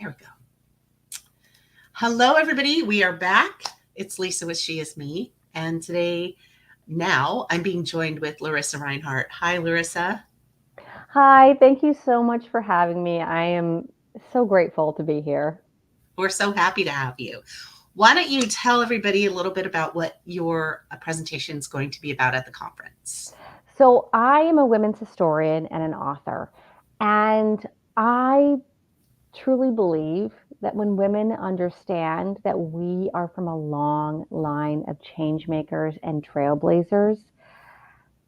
There we go. Hello, everybody. We are back. It's Lisa with SheisMe. And today, now, I'm being joined with Lorissa Rinhart. Hi, Lorissa. Hi, thank you so much for having me. I am so grateful to be here. We're so happy to have you. Why don't you tell everybody a little bit about what your presentation is going to be about at the conference? So, I am a women's historian and an author, and I truly believe that when women understand that we are from a long line of change makers and trailblazers,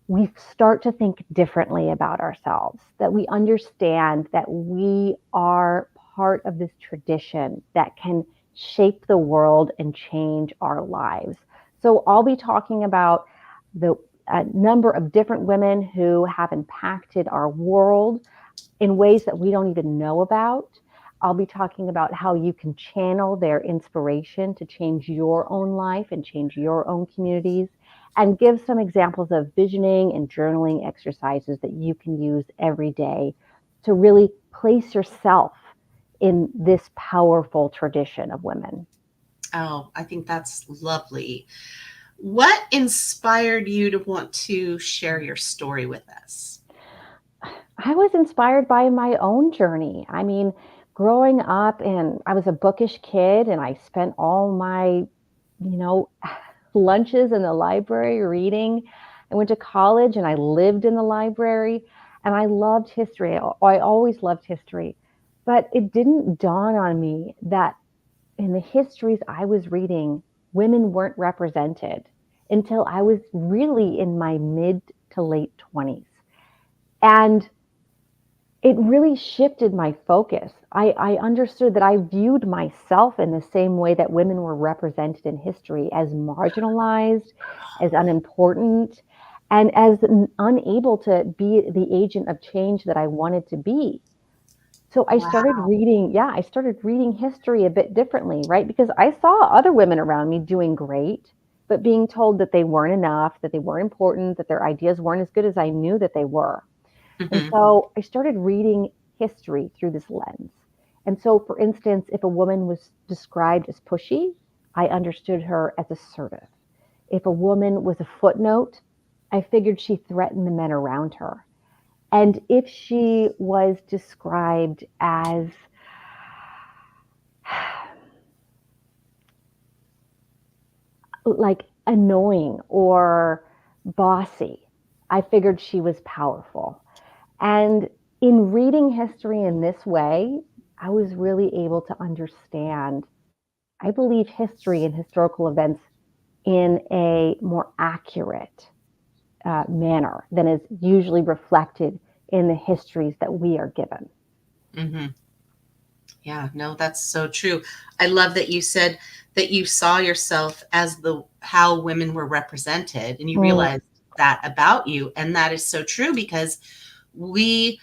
we start to think differently about ourselves, that we understand that we are part of this tradition that can shape the world and change our lives. So I'll be talking about the a number of different women who have impacted our world in ways that we don't even know about. I'll be talking about how you can channel their inspiration to change your own life and change your own communities, and give some examples of visioning and journaling exercises that you can use every day to really place yourself in this powerful tradition of women. Oh, I think that's lovely. What inspired you to want to share your story with us? I was inspired by my own journey. I mean, growing up, and I was a bookish kid, and I spent all my, you know, lunches in the library reading. I went to college and I lived in the library, and I loved history. I always loved history. But it didn't dawn on me that in the histories I was reading, women weren't represented until I was really in my mid to late 20s. And it really shifted my focus. I understood that I viewed myself in the same way that women were represented in history, as marginalized, as unimportant, and as unable to be the agent of change that I wanted to be. So Wow. I started reading history a bit differently, right? Because I saw other women around me doing great, but being told that they weren't enough, that they weren't important, that their ideas weren't as good as I knew that they were. And Mhm. so I started reading history through this lens. And so, for instance, if a woman was described as pushy, I understood her as assertive. If a woman was a footnote, I figured she threatened the men around her. And if she was described as like annoying or bossy, I figured she was powerful. And in reading history in this way, I was really able to understand, I believe, history and historical events in a more accurate manner than is usually reflected in the histories that we are given. Mhm. Yeah, no, that's so true. I love that you said that you saw yourself as the how women were represented and you Mm, realized that about you, and that is so true because we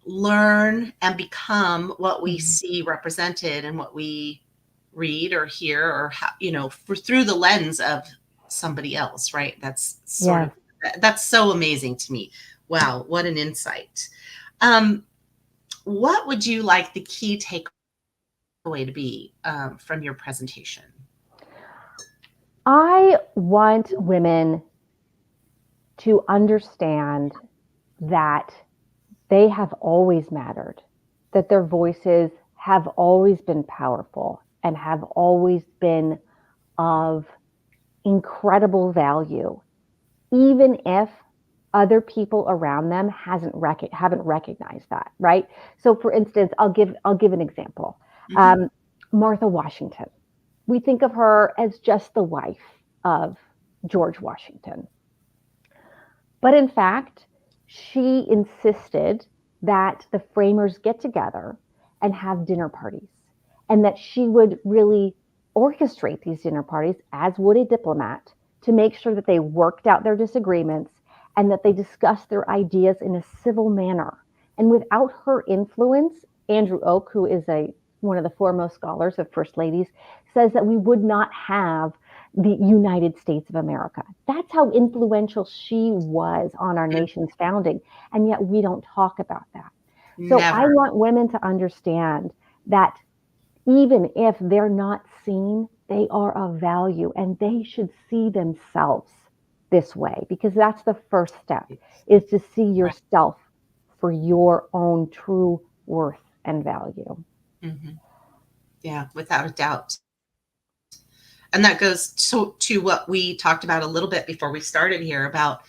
learn and become what we mhm. see represented and what we read or hear or how, through the lens of somebody else, right? That's sort of Yes. that's so amazing to me. Wow, what an insight. Um, what would you like the key takeaway to be from your presentation? I want women to understand that they have always mattered, that their voices have always been powerful and have always been of incredible value, even if other people around them haven't recognized that, right? So, for instance, I'll give an example. Hmm. Um, Martha Washington. We think of her as just the wife of George Washington, but in fact, she insisted that the framers get together and have dinner parties, and that she would really orchestrate these dinner parties, as would a diplomat, to make sure that they worked out their disagreements and that they discussed their ideas in a civil manner. And without her influence, Andrew Oak, who is one of the foremost scholars of First Ladies, says that we would not have the United States of America. That's how influential she was on our nation's founding. And yet we don't talk about that. So I Never. want women to understand that even if they're not seen, they are of value and they should see themselves this way, because that's the first step, is to see Right. yourself for your own true worth and value. Hmm. Yeah, without a doubt. And that goes to what we talked about a little bit before we started here about,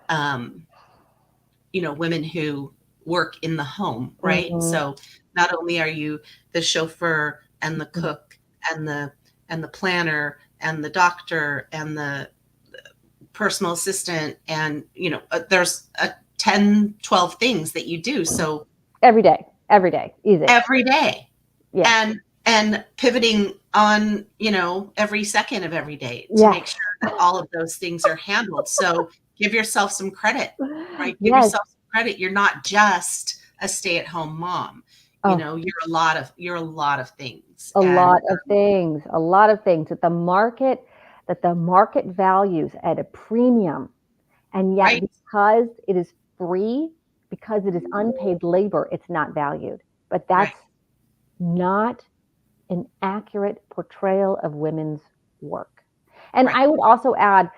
um, women who work in the home, right? Mhm, So not only are you the chauffeur and the mhm. cook and the planner and the doctor and the personal assistant, and there's 10, 12 things that you do. So Every day, easy. every day, Yes, and pivoting on, every second of every day to yes, make sure that all of those things are handled. So give yourself some credit, right? Give yes. yourself some credit. You're not just a stay-at-home mom. Oh, You're a lot of things. a And lot of things, a lot of things that the market values at a premium. And yet, right, because it is free, because it is unpaid labor, it's not valued. But right, that's not an accurate portrayal of women's work. And right. I would also add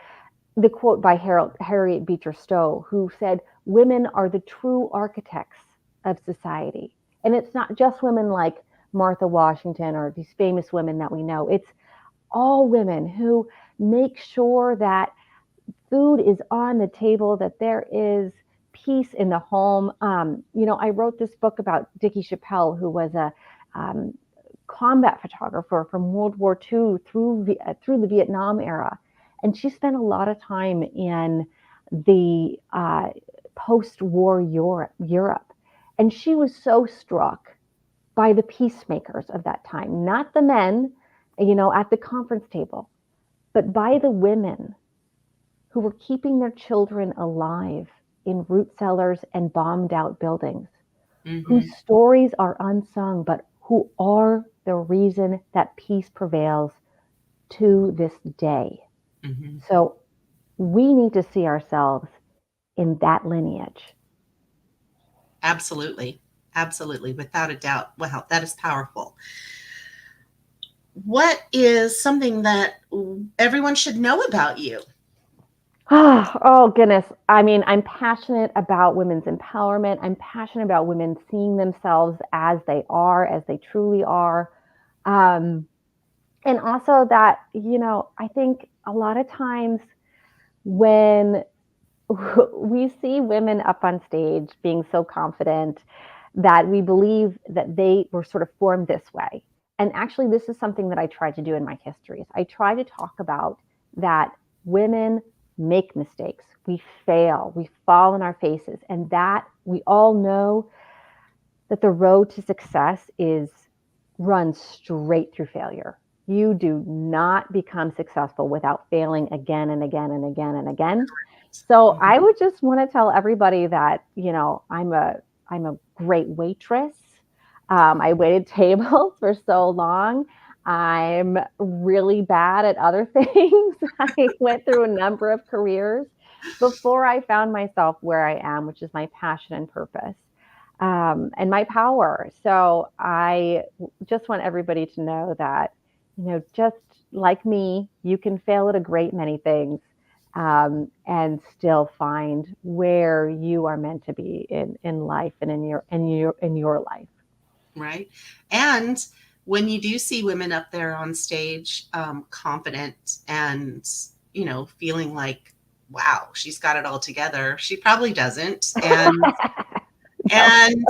the quote by Harriet Beecher Stowe, who said, "Women are the true architects of society." And it's not just women like Martha Washington or these famous women that we know. It's all women who make sure that food is on the table, that there is peace in the home. I wrote this book about Dickie Chappelle, who was a um, combat photographer from World War II through the Vietnam era, and she spent a lot of time in the post-war Europe, and she was so struck by the peacemakers of that time, not the men, at the conference table, but by the women who were keeping their children alive in root cellars and bombed out buildings, whose Hmm. stories are unsung, but who are the reason that peace prevails to this day. Hmm. So we need to see ourselves in that lineage. Absolutely. Absolutely. Without a doubt. Wow, that is powerful. What is something that everyone should know about you? Oh, goodness. I mean, I'm passionate about women's empowerment. I'm passionate about women seeing themselves as they are, as they truly are. Um, and also that, I think a lot of times when we see women up on stage being so confident, that we believe that they were sort of formed this way. And actually, this is something that I try to do in my histories. I try to talk about that women make mistakes, we fail, we fall on our faces, and that we all know that the road to success is run straight through failure. You do not become successful without failing again and again and again and again. So Mhm. I would just want to tell everybody that, I'm a great waitress. I waited tables for so long. I'm really bad at other things. I went through a number of careers before I found myself where I am, which is my passion and purpose, and my power. So I just want everybody to know that, just like me, you can fail at a great many things, and still find where you are meant to be in life and in your life. Right. And when you do see women up there on stage, confident and, feeling like, wow, she's got it all together, she probably doesn't. No. And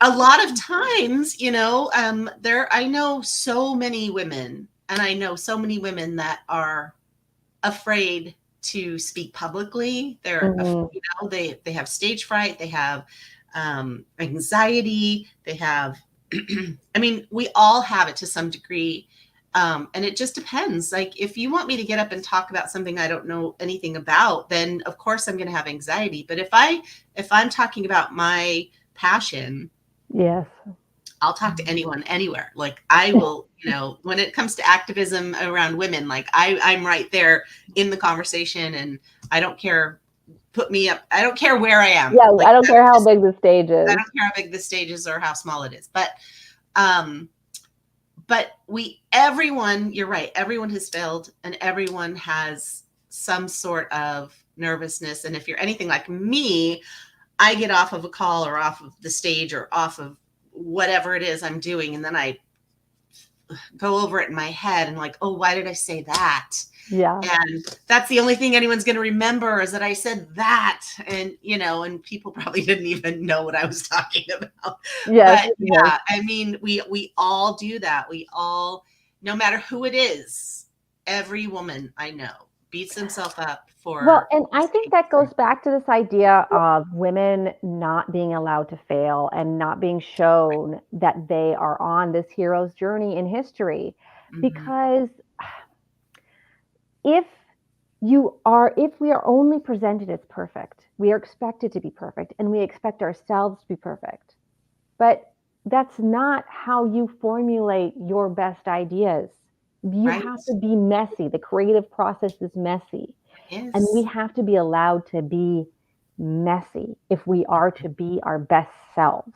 a lot of times, I know so many women, and I know so many women that are afraid to speak publicly. Mhm. They have stage fright. They have anxiety. They have, I mean, we all have it to some degree. And it just depends. Like, if you want me to get up and talk about something I don't know anything about, then of course I'm going to have anxiety. But if I'm talking about my passion, Yes. I'll talk to anyone anywhere. Like, I will, when it comes to activism around women, like, I'm right there in the conversation, and I don't care, put me up. I don't care where I am. Yeah, Like, I don't that's care how just, big the stage I is. don't care how big the stage is or how small it is. But um but everyone, you're right, everyone has failed and everyone has some sort of nervousness. And if you're anything like me, I get off of a call or off of the stage or off of whatever it is I'm doing, and then I go over it in my head and like, oh, why did I say that? Yeah. And that's the only thing anyone's going to remember is that I said that. And, and people probably didn't even know what I was talking about. Yes. But Yes. yeah, I mean, we all do that. We all, no matter who it is, every woman I know beats themselves up Well, for and I think mistakes. that goes back to this idea of women not being allowed to fail and not being shown that they are on this hero's journey in history. Mm-hmm. Because if if we are only presented as perfect, we are expected to be perfect and we expect ourselves to be perfect. But that's not how you formulate your best ideas. You Right? have to be messy. The creative process is messy. And we Yes. have to be allowed to be messy if we are to be our best selves.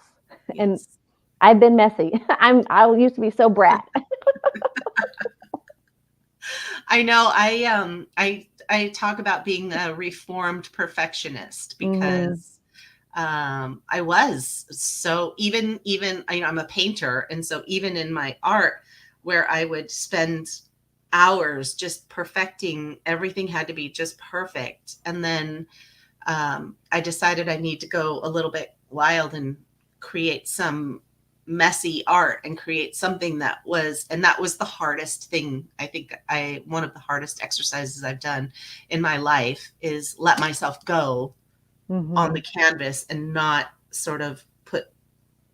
And Yes. I've been messy. I used to be so brat. I know. I talk about being a reformed perfectionist Hmm. because I was so even I'm a painter, and so even in my art, where I would spend hours just perfecting everything, had to be just perfect, and then I decided I need to go a little bit wild and create some messy art and create something that was the hardest thing. I think I one of the hardest exercises I've done in my life is let myself go on Hmm. the canvas and not sort of put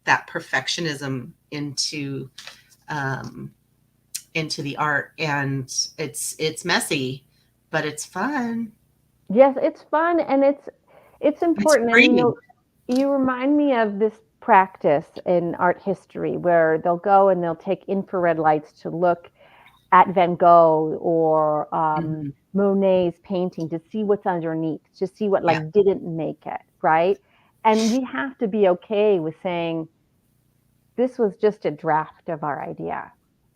that perfectionism um, into the art. And it's messy, but it's fun. Yes, it's fun and it's It's important. And freeing. you remind me of this practice in art history where they'll go and they'll take infrared lights to look at Van Gogh or Mhm. Monet's painting to see what's underneath, to see what Yeah, like didn't make it, right? And we have to be okay with saying this was just a draft of our idea.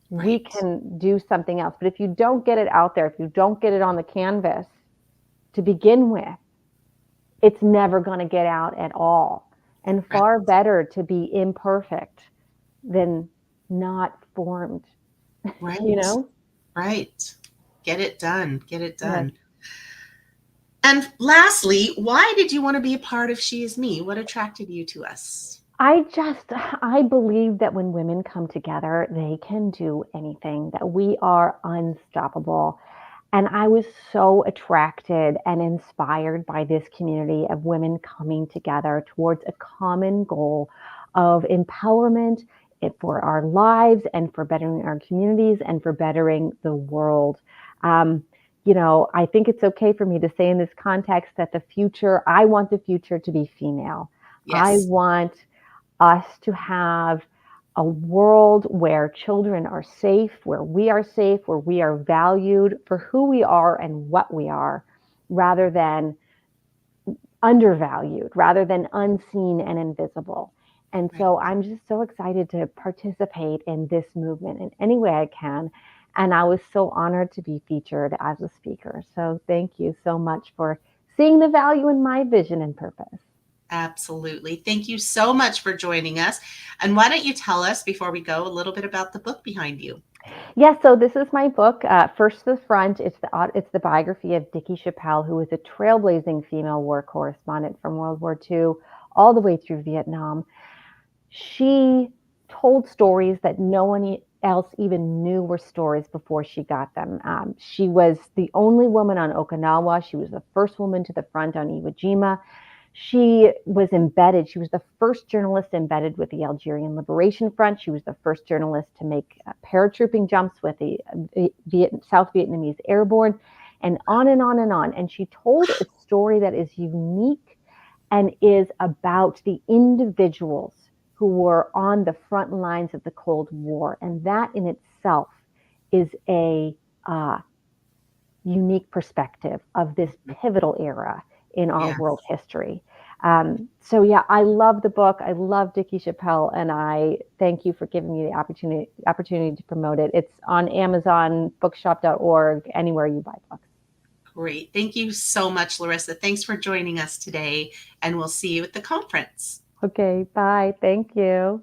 We right, can do something else. But if you don't get it out there, if you don't get it on the canvas to begin with, it's never going to get out at all. And right, far better to be imperfect than not formed, you right, know? right. Get it done. Get it Yes. done. And lastly, why did you want to be a part of She Is Me? What attracted you to us? I believe that when women come together, they can do anything, that we are unstoppable. And I was so attracted and inspired by this community of women coming together towards a common goal of empowerment for our lives and for bettering our communities and for bettering the world. Um, I think it's okay for me to say in this context that I want the future to be female. I Yes, want us to have a world where children are safe, where we are valued for who we are and what we are, rather than undervalued, rather than unseen and invisible. And right. so I'm just so excited to participate in this movement in any way I can. And I was so honored to be featured as a speaker. So thank you so much for seeing the value in my vision and purpose. Absolutely. Thank you so much for joining us. And why don't you tell us before we go a little bit about the book behind you? Yeah, so this is my book. First to the front, it's the biography of Dickie Chappelle, who was a trailblazing female war correspondent from World War II all the way through Vietnam. She told stories that no one else even knew were stories before she got them. She was the only woman on Okinawa. She was the first woman to the front on Iwo Jima. She was embedded. She was the first journalist embedded with the Algerian Liberation Front. She was the first journalist to make paratrooping jumps with the South Vietnamese Airborne, and on and on and on. And she told a story that is unique and is about the individuals who were on the front lines of the Cold War. And that in itself is a unique perspective of this pivotal era in our Yes. world history. So yeah, I love the book. I love Dickie Chappelle, and I thank you for giving me the opportunity to promote it. It's on Amazon, bookshop.org, anywhere you buy books. Great. Thank you so much, Lorissa. Thanks for joining us today, and we'll see you at the conference. Okay, bye. Thank you.